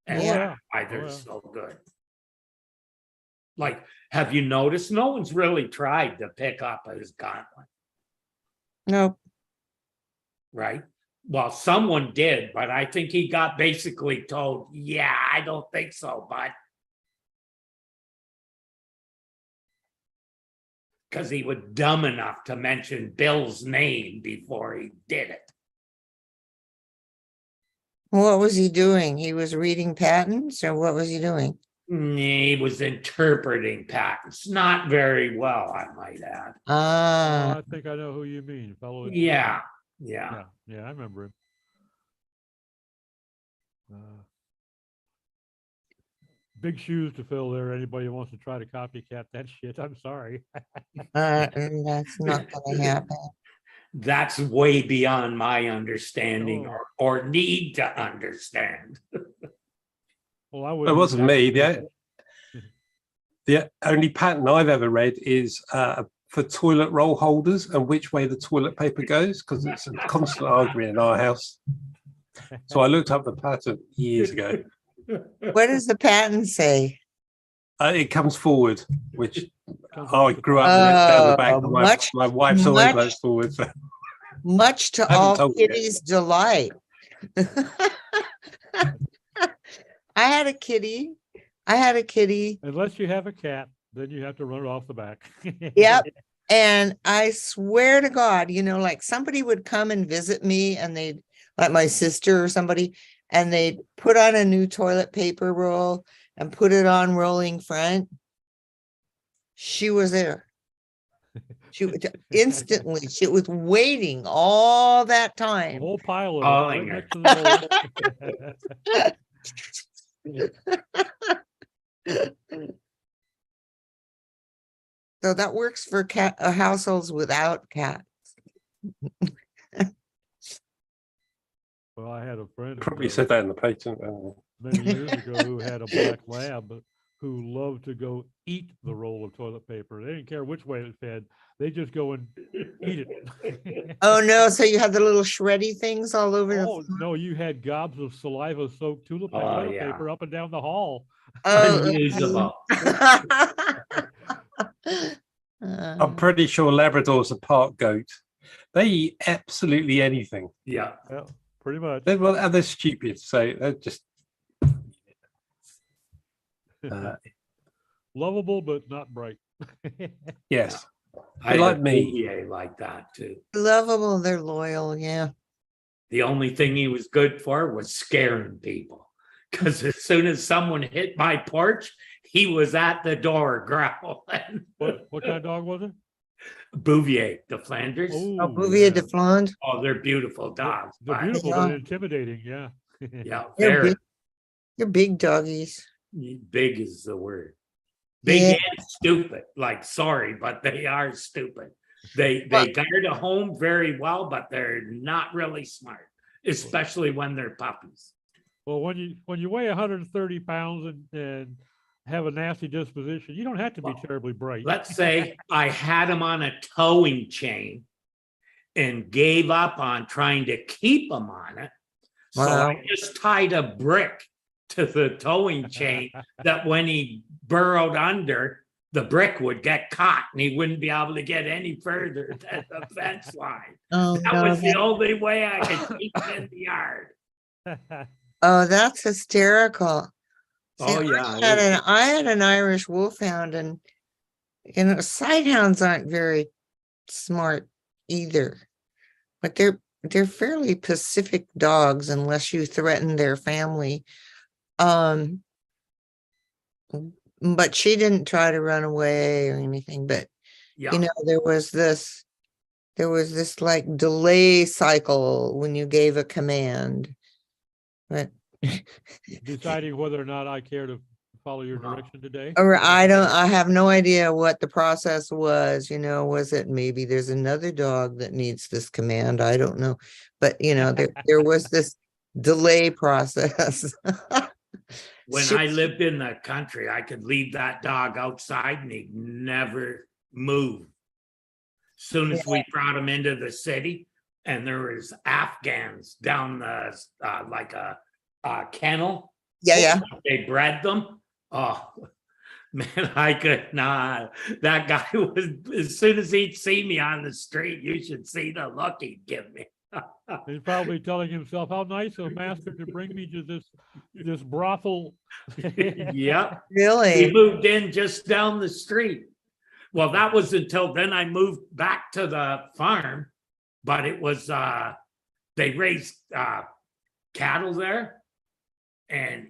And Yeah. that's why they're yeah. so good. Like, have you noticed no one's really tried to pick up his gauntlet, Nope. right? Well, someone did, but I think he got basically told, yeah, I don't think so, bud. Because he was dumb enough to mention Bill's name before he did it. What was he doing? He was reading patents, or what was he doing? He was interpreting patents, not very well, I might add. Ah, I think I know who you mean, fellow. Yeah. Yeah, I remember him. Big shoes to fill there. Anybody who wants to try to copycat that shit, I'm sorry. that's not gonna happen. That's way beyond my understanding Oh. or need to understand. Well, I would. It wasn't me. The only pattern I've ever read is for toilet roll holders and which way the toilet paper goes, because it's a constant argument in our house. So I looked up the pattern years ago. What does the patent say? It comes forward, which Comes I off the grew top. up with it down the back. Oh, And much- my wife's always much- goes forward. So. Much to haven't all told you yet. kitties' delight. I had a kitty. Unless you have a cat, then you have to run it off the back. Yep. And I swear to God, like somebody would come and visit me and they'd, like my sister or somebody, and they'd put on a new toilet paper roll and put it on rolling front. She was there. She would instantly, she was waiting all that A time. whole pile of it Calling right her. next to the roll. So that works for households without cats. Well, I had a friend Probably said that in the patent. many years ago who had a black lab who loved to go eat the roll of toilet paper. They didn't care which way it fed. They just go and eat it. Oh no, so you had the little shreddy things all over the Oh, no, you had gobs of saliva soaked toilet Oh, yeah. paper up and down the hall. Unusable. I'm pretty sure Labrador's a part goat. They eat absolutely anything. Yeah. Yeah, pretty much. And they're stupid, so they're just. Lovable, but not bright. Yes, I They like had me. Bouvier like that too. Lovable, they're loyal, yeah. The only thing he was good for was scaring people. Because as soon as someone hit my porch, he was at the door growling. What kind of dog was it? Bouvier, the Flanders. Oh, Bouvier de Flandre. Oh, they're beautiful dogs. They're but beautiful Yeah. but intimidating, yeah. Yeah, They're very. big. They're big doggies. Big is the word. Big Yeah. and stupid. Like, sorry, but they are stupid. They Well- guard a home very well, but they're not really smart, especially when they're puppies. Well, when you weigh 130 pounds and have a nasty disposition, you don't have to be Well, terribly bright. Let's say I had him on a towing chain and gave up on trying to keep him on it. So Wow. I just tied a brick to the towing chain that when he burrowed under, the brick would get caught and he wouldn't be able to get any further than the fence line. Oh, That no, was the only way I could keep him in the yard. oh, that's hysterical. See, Oh, yeah. I had an Irish wolfhound, and sighthounds aren't very smart either, but they're fairly pacific dogs unless you threaten their family. But she didn't try to run away or anything, but Yeah. there was this like delay cycle when you gave a command. But Deciding whether or not I care to follow your Wow. direction today. or I have no idea what the process was, was it maybe there's another dog that needs this command? I don't know. But there was this delay process. When She- I lived in the country, I could leave that dog outside and he'd never move. Soon as we brought him into the city, and there was Afghans down the like a kennel. Yeah. They bred them. Oh man, I could not. That guy was, as soon as he'd see me on the street, you should see the look he'd give me. He's probably telling himself, how nice of master to bring me to this brothel. Yep. He Really? moved in just down the street. Well, that was until then I moved back to the farm, but it was they raised cattle there, and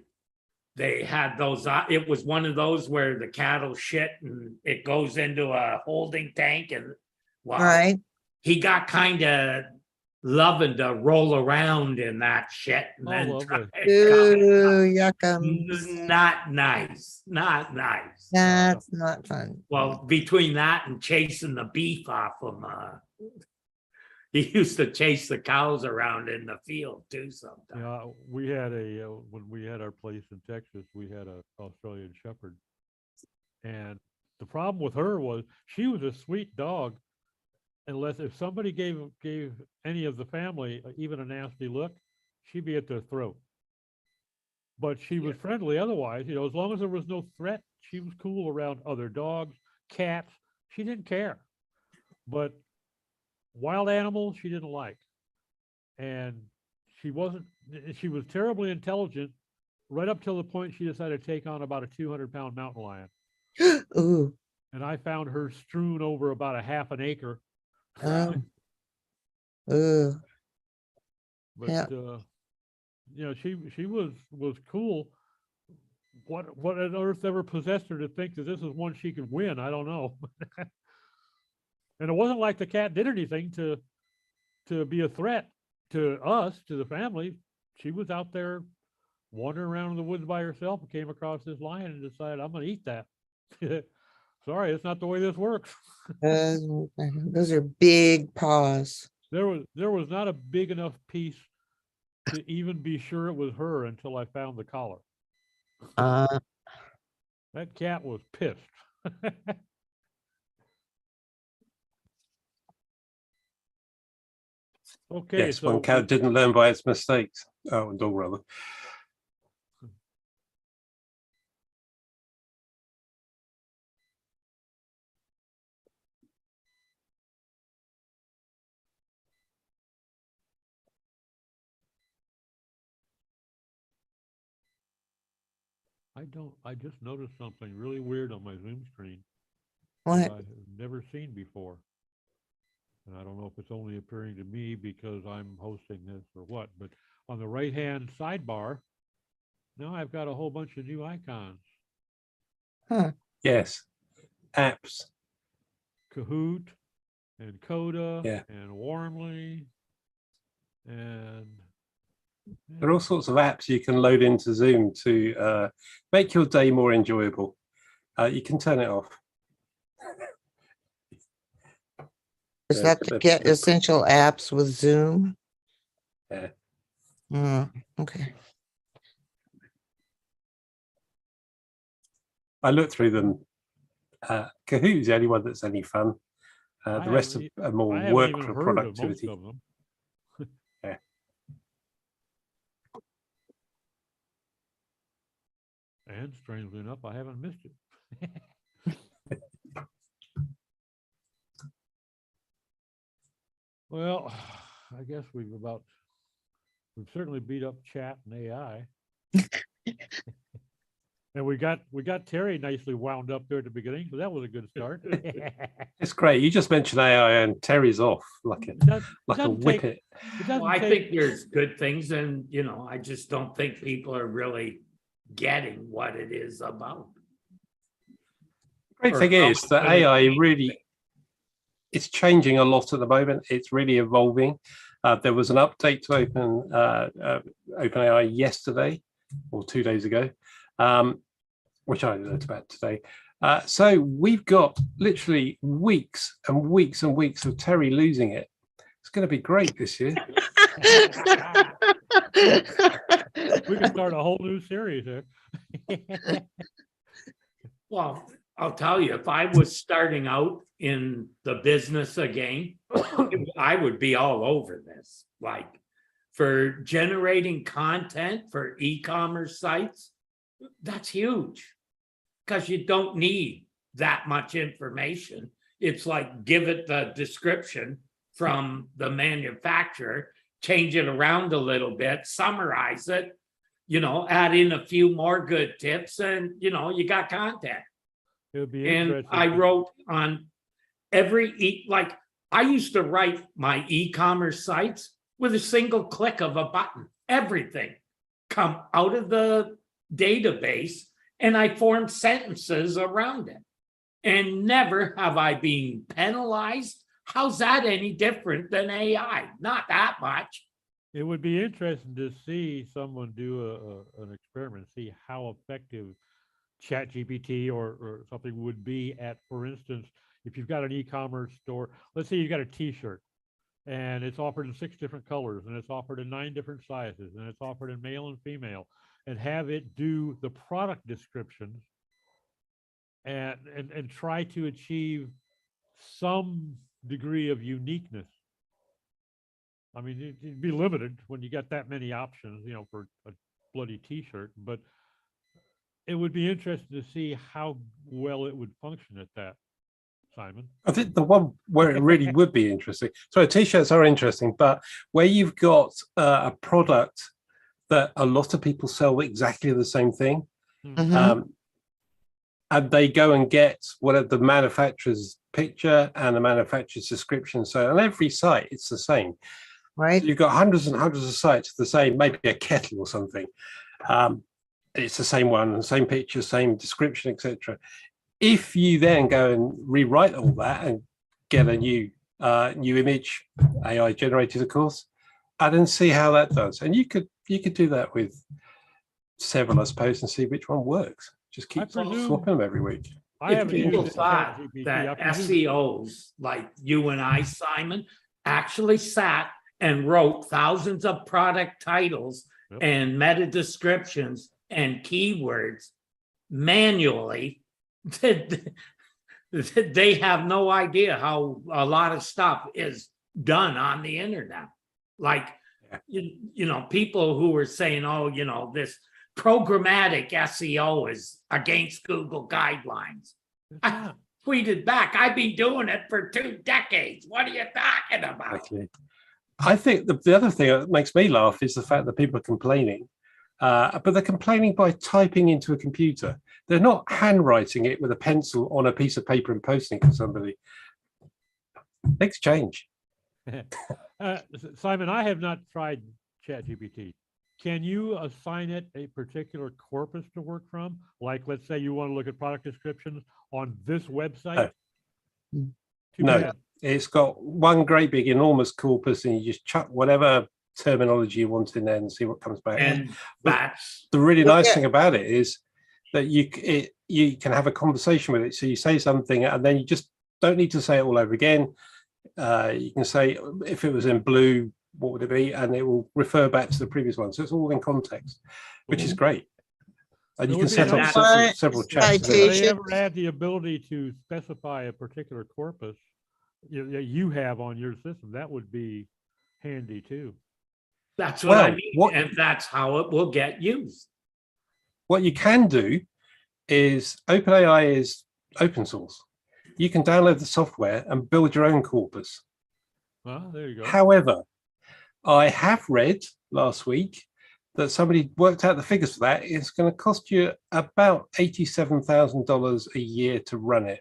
they had those it was one of those where the cattle shit and it goes into a holding tank, and well, Right. he got kind of loving to roll around in that shit and then lovely. try Ooh, yuckums. not nice, not nice. That's not fun. Well, between that and chasing the beef off him, he used to chase the cows around in the field too sometimes. Yeah, we had when we had our place in Texas, we had a Australian Shepherd. And the problem with her was she was a sweet dog, unless if somebody gave any of the family even a nasty look, she'd be at their throat. But she was friendly otherwise, as long as there was no threat, she was cool around other dogs, cats. She didn't care. But wild animals, she didn't like. And she was terribly intelligent right up till the point she decided to take on about a 200-pound mountain lion. Ooh. And I found her strewn over about a half an acre. Ooh. But Yeah. she was cool. What on earth ever possessed her to think that this is one she could win? I don't know. And it wasn't like the cat did anything to be a threat to us, to the family. She was out there wandering around in the woods by herself and came across this lion and decided, I'm gonna eat that. Sorry, it's not the way this works. Those are big paws. There was not a big enough piece to even be sure it was her until I found the collar. That cat was pissed. Okay, Yes, so one cat didn't learn by its mistakes. Oh, a dog rather. I just noticed something really weird on my Zoom screen that What? I have never seen before. And I don't know if it's only appearing to me because I'm hosting this or what, but on the right-hand sidebar, now I've got a whole bunch of new icons. Huh. Yes, apps. Kahoot and Coda Yeah. and Warmly and There are all sorts of apps you can load into Zoom to make your day more enjoyable. You can turn it off. Is that to get essential apps with Zoom? Yeah. Okay. I looked through them. Kahoot's the only one that's any fun. The rest are more work for productivity. Of them. Yeah. And strangely enough, I haven't missed it. Well, I guess we've certainly beat up chat and AI. And we got Terry nicely wound up there at the beginning, so that was a good start. It's great. You just mentioned AI and Terry's off like a whippet. Well, I think there's good things, and I just don't think people are really getting what it is about. Great thing is that AI really, it's changing a lot at the moment. It's really evolving. There was an update to OpenAI yesterday or 2 days ago, which I learned about today. So we've got literally weeks and weeks and weeks of Terry losing it. It's going to be great this year. We can start a whole new series here. Well, I'll tell you, if I was starting out in the business again, I would be all over this. Like for generating content for e-commerce sites, that's huge because you don't need that much information. It's like give it the description from the manufacturer, change it around a little bit, summarize it, add in a few more good tips, and you got content. It would be And interesting. I wrote on I used to write my e-commerce sites with a single click of a button. Everything come out of the database, and I formed sentences around it. And never have I been penalized. How's that any different than AI? Not that much. It would be interesting to see someone do an experiment, see how effective ChatGPT or something would be at, for instance, if you've got an e-commerce store, let's say you've got a t-shirt and it's offered in 6 different colors and it's offered in 9 different sizes and it's offered in male and female, and have it do the product descriptions and try to achieve some degree of uniqueness. I mean, it'd be limited when you got that many options, for a bloody t-shirt, but it would be interesting to see how well it would function at that, Simon. I think the one where it really would be interesting. So t-shirts are interesting, but where you've got a product that a lot of people sell exactly the same thing, and they go and get whatever the manufacturer's picture and the manufacturer's description. So on every site, it's the same. Right. So you've got hundreds and hundreds of sites the same, maybe a kettle or something. It's the same one, the same picture, same description, etc. If you then go and rewrite all that and get a new image, AI generated, of course, and then see how that does. And you could do that with several, I suppose, and see which one works. Just keep swapping them every week. If people thought that SEOs like you and I, Simon, actually sat and wrote thousands of product titles and meta descriptions and keywords manually, they have no idea how a lot of stuff is done on the internet. Like, people who are saying, this programmatic SEO is against Google guidelines. I tweeted back, I've been doing it for 2 decades. What are you talking about? Exactly. I think the other thing that makes me laugh is the fact that people are complaining, but they're complaining by typing into a computer. They're not handwriting it with a pencil on a piece of paper and posting it to somebody. Things change. Simon, I have not tried ChatGPT. Can you assign it a particular corpus to work from? Like, let's say you want to look at product descriptions on this website. No, it's got one great big enormous corpus, and you just chuck whatever terminology you want in there and see what comes back. And that's The really nice Okay. thing about it is that you can have a conversation with it. So you say something and then you just don't need to say it all over again. You can say, if it was in blue, what would it be? And it will refer back to the previous one. So it's all in context, which is great. And you It can would be set up nice. several chats. If they Citation. ever add the ability to specify a particular corpus that you have on your system, that would be handy too. that's what I Well, mean, and that's how it will get used. What you can do is OpenAI is open source. You can download the software and build your own corpus. Well, there you go. However, I have read last week that somebody worked out the figures for that. It's going to cost you about $87,000 a year to run it.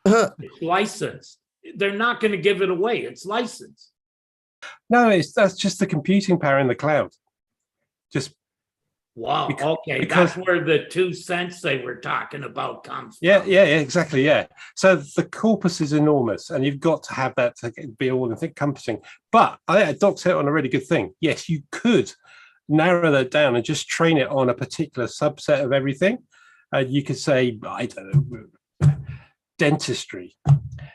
It's licensed. They're not going to give it away. It's licensed. No, that's just the computing power in the cloud. Just Wow. Okay, because- that's where the 2 cents they were talking about comes from. yeah, exactly. Yeah. So the corpus is enormous, and you've got to have that to be all encompassing. But Doc's hit on a really good thing. Yes, you could narrow that down and just train it on a particular subset of everything. You could say, I don't know, dentistry.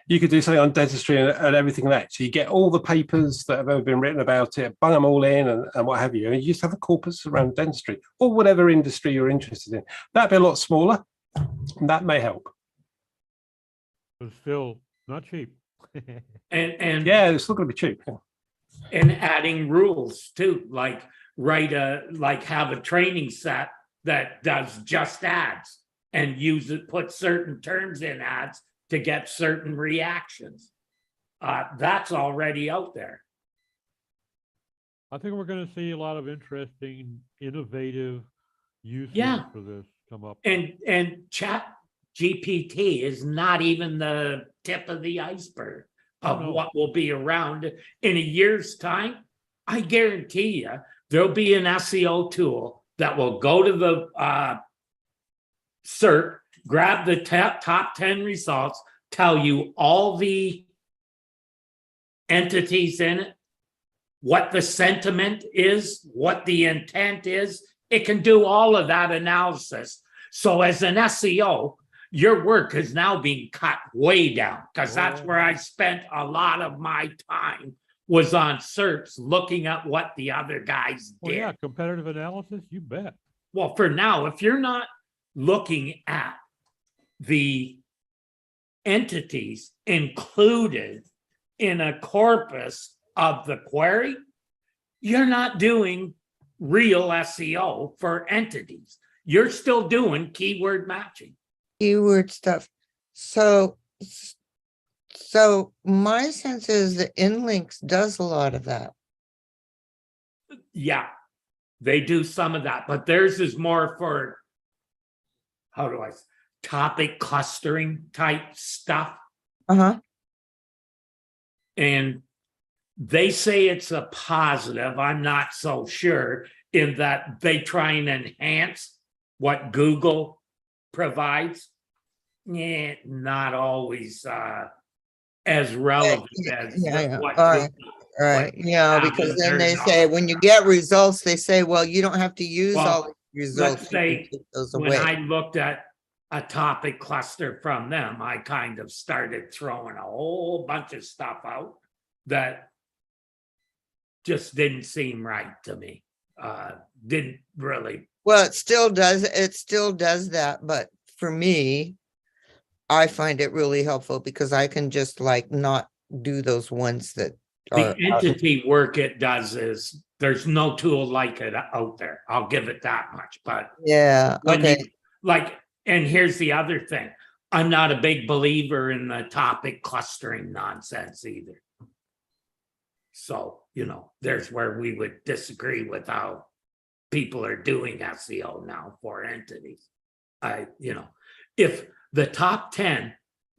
You could do something on dentistry and everything like that. So you get all the papers that have ever been written about it, bung them all in and what have you. And you just have a corpus around dentistry or whatever industry you're interested in. That'd be a lot smaller. And that may help. But still not cheap. And Yeah, it's not going to be cheap. and adding rules too, like have a training set that does just ads and put certain terms in ads to get certain reactions. That's already out there. I think we're going to see a lot of interesting, innovative uses Yeah. for this come up. And Chat GPT is not even the tip of the iceberg of No. what will be around in a year's time. I guarantee you there'll be an SEO tool that will go to the SERP, grab the top 10 results, tell you all the entities in it, what the sentiment is, what the intent is. It can do all of that analysis. So as an SEO, your work is now being cut way down, because that's where I spent a lot of my time, was on SERPs looking at what the other guys Well, did. yeah, competitive analysis, you bet. Well, for now, if you're not looking at the entities included in a corpus of the query, you're not doing real SEO for entities. You're still doing keyword matching. Keyword stuff. So my sense is that InLinks does a lot of that. Yeah, they do some of that, but theirs is more for, topic clustering type stuff. Uh-huh. And they say it's a positive. I'm not so sure, in that they try and enhance what Google provides. Yeah, not always as relevant as Yeah. what All right. Google- All right. Yeah, because then they're they not. say when you get results, they say, well, you don't have to use Well, all the results. let's you can say take those when away. I looked at a topic cluster from them, I kind of started throwing a whole bunch of stuff out that just didn't seem right to me. Didn't really. Well, it still does that, but for me, I find it really helpful because I can just like not do those ones that The are entity work it does is, there's no tool like it out there. I'll give it that much. But yeah, when okay. and here's the other thing. I'm not a big believer in the topic clustering nonsense either. So, there's where we would disagree with how people are doing SEO now for entities. If the top 10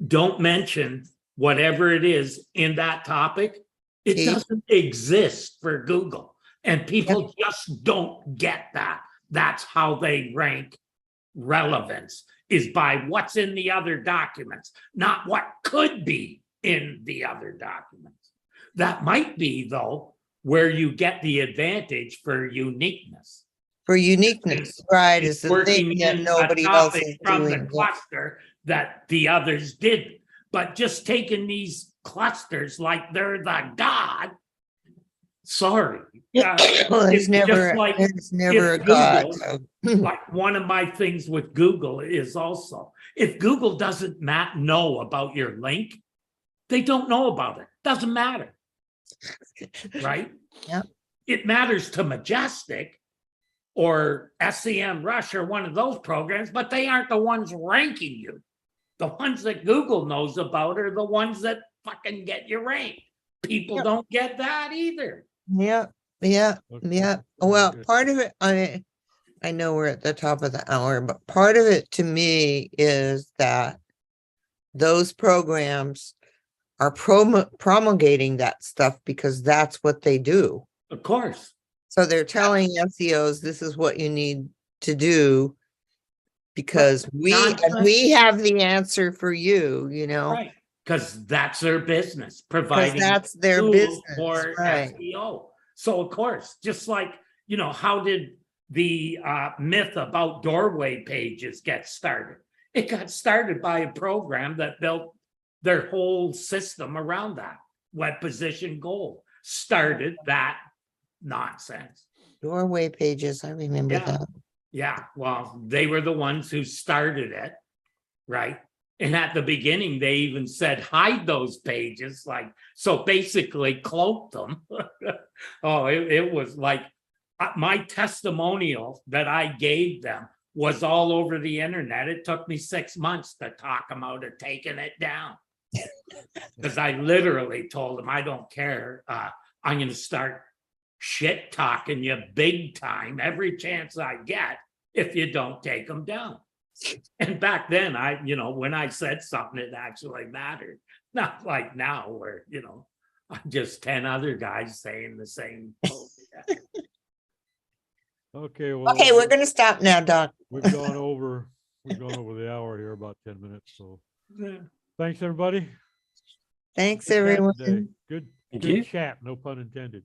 don't mention whatever it is in that topic, it Key. doesn't exist for Google. And people just don't get that. That's how they rank relevance, is by what's in the other documents, not what could be in the other documents. That might be, though, where you get the advantage for uniqueness. For uniqueness, right, is the Working thing that in a nobody else topic is from the doing. cluster that the others didn't. But just taking these clusters like they're the god. Sorry. There's never a if God. Google- so- Like one of my things with Google is also, if Google doesn't know about your link, they don't know about it. Doesn't matter. Right? Yep. It matters to Majestic or SEM Rush or one of those programs, but they aren't the ones ranking you. The ones that Google knows about are the ones that fucking get you ranked. People Yep. don't get that either. Yeah, Okay. well, Very good. part of it, I know we're at the top of the hour, but part of it to me is that those programs are promulgating that stuff because that's what they do. Of course. So they're telling SEOs, this is what you need to do because we have the answer for you, you know, Right. Because that's their business, because providing that's their tools business, for right? SEO. So of course, just like, how did the myth about doorway pages get started? It got started by a program that built their whole system around that. Web Position Gold started that nonsense. Doorway pages, I remember Yeah. that. Yeah, well, they were the ones who started it, right? And at the beginning, they even said hide those pages, like, so basically cloak them. Oh, it was like my testimonial that I gave them was all over the internet. It took me 6 months to talk them out of taking it down. Because I literally told them, I don't care. I'm going to start shit talking you big time every chance I get if you don't take them down. And back then, when I said something, it actually mattered. Not like now where, I'm just 10 other guys saying the same. Okay, well. Okay, we're gonna stop now, Doc. We've gone over the hour here, about 10 minutes, so thanks, everybody. Thanks, Good chat everyone. today. Good Thank you. chat, no pun intended.